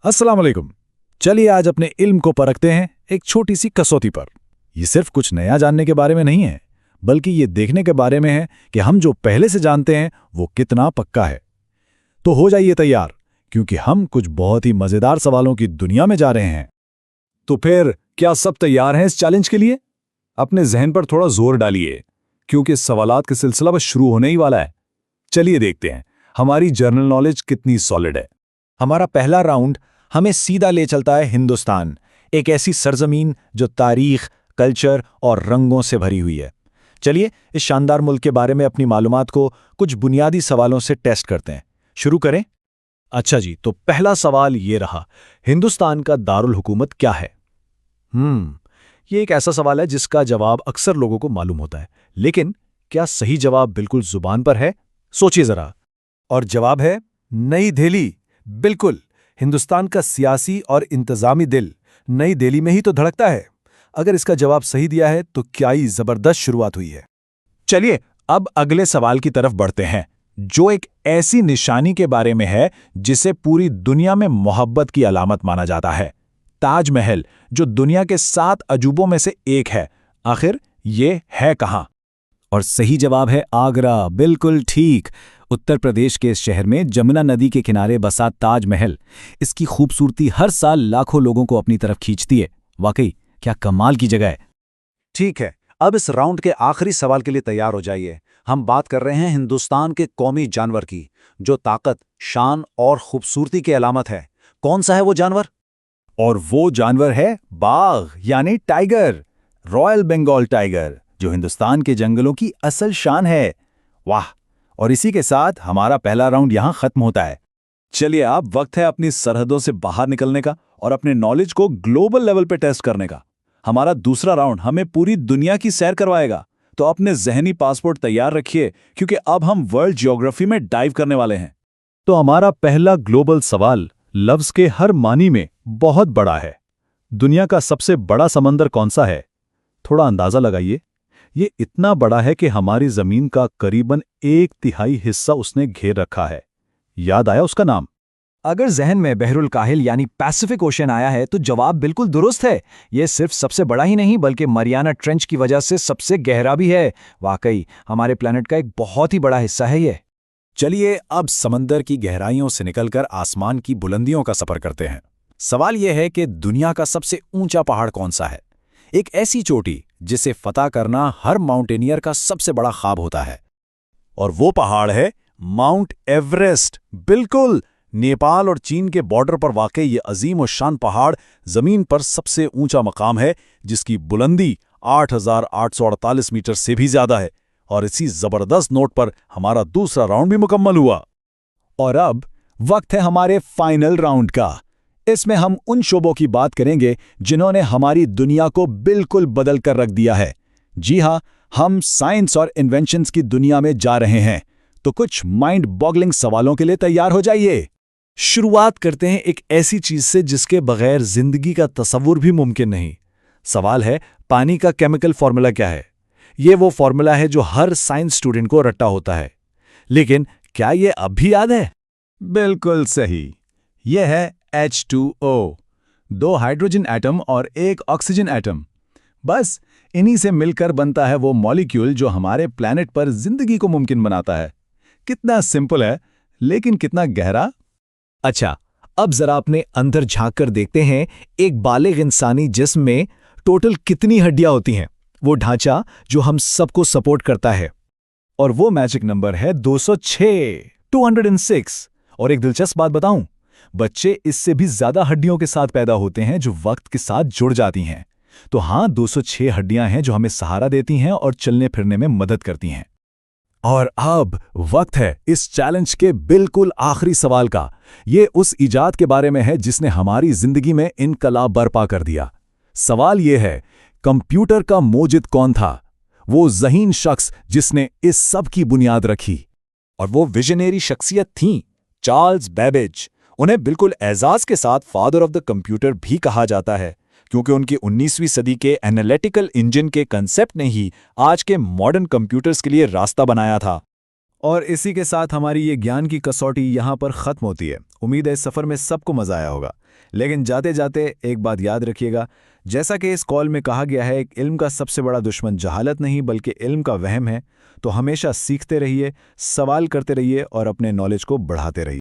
अस्सलाम वालेकुम। चलिए आज अपने इल्म को परखते हैं एक छोटी सी कसौटी पर। ये सिर्फ कुछ नया जानने के बारे में नहीं है, बल्कि ये देखने के बारे में है कि हम जो पहले से जानते हैं वो कितना पक्का है। तो हो जाइए तैयार, क्योंकि हम कुछ बहुत ही मजेदार सवालों की दुनिया में जा रहे हैं। तो फिर क्या सब तैयार हैं इस चैलेंज के लिए? अपने जहन पर थोड़ा जोर डालिए, क्योंकि इस सवालात का सिलसिला बस शुरू होने ही वाला है। चलिए देखते हैं हमारी जनरल नॉलेज कितनी सॉलिड है। हमारा पहला राउंड हमें सीधा ले चलता है हिंदुस्तान, एक ऐसी सरजमीन जो तारीख, कल्चर और रंगों से भरी हुई है। चलिए इस शानदार मुल्क के बारे में अपनी मालूमात को कुछ बुनियादी सवालों से टेस्ट करते हैं। शुरू करें। अच्छा जी, तो पहला सवाल ये रहा, हिंदुस्तान का दारुल हुकूमत क्या है? ये एक ऐसा सवाल है जिसका जवाब अक्सर लोगों को मालूम होता है, लेकिन क्या सही जवाब बिल्कुल जुबान पर है? सोचिए जरा। और जवाब है नई दिल्ली। बिल्कुल, हिंदुस्तान का सियासी और इंतजामी दिल नई दिल्ली में ही तो धड़कता है। अगर इसका जवाब सही दिया है तो क्या ही जबरदस्त शुरुआत हुई है। चलिए अब अगले सवाल की तरफ बढ़ते हैं, जो एक ऐसी निशानी के बारे में है जिसे पूरी दुनिया में मोहब्बत की अलामत माना जाता है। ताजमहल, जो दुनिया के 7 अजूबों में से एक है, आखिर ये है कहाँ? और सही जवाब है आगरा। बिल्कुल ठीक। उत्तर प्रदेश के इस शहर में जमुना नदी के किनारे बसा ताजमहल। इसकी खूबसूरती हर साल लाखों लोगों को अपनी तरफ खींचती है। वाकई क्या कमाल की जगह है। ठीक है, अब इस राउंड के आखिरी सवाल के लिए तैयार हो जाइए। हम बात कर रहे हैं हिंदुस्तान के कौमी जानवर की, जो ताकत, शान और खूबसूरती की अलामत है। कौन सा है वो जानवर? और वो जानवर है बाघ, यानी टाइगर, रॉयल बंगाल टाइगर, जो हिंदुस्तान के जंगलों की असल शान है। वाह! और इसी के साथ हमारा पहला राउंड यहां खत्म होता है। चलिए अब वक्त है अपनी सरहदों से बाहर निकलने का और अपने नॉलेज को ग्लोबल लेवल पे टेस्ट करने का। हमारा दूसरा राउंड हमें पूरी दुनिया की सैर करवाएगा। तो अपने जहनी पासपोर्ट तैयार रखिए, क्योंकि अब हम वर्ल्ड ज्योग्राफी में डाइव करने वाले हैं। तो हमारा पहला ग्लोबल सवाल लफ्ज के हर मानी में बहुत बड़ा है। दुनिया का सबसे बड़ा समंदर कौन सा है? थोड़ा अंदाजा लगाइए। ये इतना बड़ा है कि हमारी जमीन का करीबन 1/3 हिस्सा उसने घेर रखा है। याद आया उसका नाम? अगर जहन में बहरुल काहिल यानी पैसिफिक ओशन आया है तो जवाब बिल्कुल दुरुस्त है। ये सिर्फ सबसे बड़ा ही नहीं बल्कि मरियाना ट्रेंच की वजह से सबसे गहरा भी है। वाकई हमारे प्लेनेट का एक बहुत ही बड़ा हिस्सा है ये। चलिए अब समंदर की गहराइयों से निकलकर आसमान की बुलंदियों का सफर करते हैं। सवाल यह है कि दुनिया का सबसे ऊंचा पहाड़ कौन सा है? एक ऐसी चोटी जिसे फतह करना हर माउंटेनियर का सबसे बड़ा ख्वाब होता है। और वो पहाड़ है माउंट एवरेस्ट। बिल्कुल, नेपाल और चीन के बॉर्डर पर वाक़ई ये अजीम और शान पहाड़ जमीन पर सबसे ऊंचा मकाम है, जिसकी बुलंदी 8,848 मीटर से भी ज्यादा है। और इसी जबरदस्त नोट पर हमारा दूसरा राउंड भी मुकम्मल हुआ। और अब वक्त है हमारे फाइनल राउंड का। इसमें हम उन शोबों की बात करेंगे जिन्होंने हमारी दुनिया को बिल्कुल बदल कर रख दिया है। जी हाँ, हम साइंस और इन्वेंशंस की दुनिया में जा रहे हैं। तो कुछ माइंड बॉगलिंग सवालों के लिए तैयार हो जाइए। शुरुआत करते हैं एक ऐसी चीज से जिसके बगैर जिंदगी का तसव्वुर भी मुमकिन नहीं। सवाल है, पानी का केमिकल फॉर्मूला क्या है? ये वो फॉर्मूला है जो हर साइंस स्टूडेंट को रट्टा होता है, लेकिन क्या ये अब भी याद है? बिल्कुल सही, यह है H2O, 2 हाइड्रोजन एटम और 1 ऑक्सीजन एटम। बस इन्हीं से मिलकर बनता है वो मॉलिक्यूल जो हमारे प्लैनेट पर जिंदगी को मुमकिन बनाता है। कितना सिंपल है, लेकिन कितना गहरा। अच्छा, अब जरा अपने अंदर झांक कर देखते हैं, एक बालिग इंसानी जिस्म में टोटल कितनी हड्डियां होती हैं? वो ढांचा जो हम सबको सपोर्ट करता है। और वो मैजिक नंबर है 206, 206। और एक दिलचस्प बात बताऊं, बच्चे इससे भी ज्यादा हड्डियों के साथ पैदा होते हैं जो वक्त के साथ जुड़ जाती हैं। तो हाँ, 206 हड्डियां हैं जो हमें सहारा देती हैं और चलने फिरने में मदद करती हैं। और अब वक्त है इस चैलेंज के बिल्कुल आखिरी सवाल का। ये उस इजाद के बारे में है जिसने हमारी जिंदगी में इनकलाब बर्पा कर दिया। सवाल ये है, कंप्यूटर का मोजिद कौन था? वो ज़हीन शख्स जिसने इस सब की बुनियाद रखी। और वो विजनरी शख्सियत थीं चार्ल्स बेबेज। उन्हें बिल्कुल एजाज के साथ फादर ऑफ द कंप्यूटर भी कहा जाता है, क्योंकि उनकी 19वीं सदी के एनालिटिकल इंजन के कंसेप्ट ने ही आज के मॉडर्न कंप्यूटर्स के लिए रास्ता बनाया था। और इसी के साथ हमारी ये ज्ञान की कसौटी यहाँ पर ख़त्म होती है। उम्मीद है इस सफ़र में सबको मज़ा आया होगा। लेकिन जाते जाते एक बात याद रखिएगा, जैसा कि इस कॉल में कहा गया है, इल्म का सबसे बड़ा दुश्मन जहालत नहीं बल्कि इल्म का वहम है। तो हमेशा सीखते रहिए, सवाल करते रहिए और अपने नॉलेज को बढ़ाते रहिए।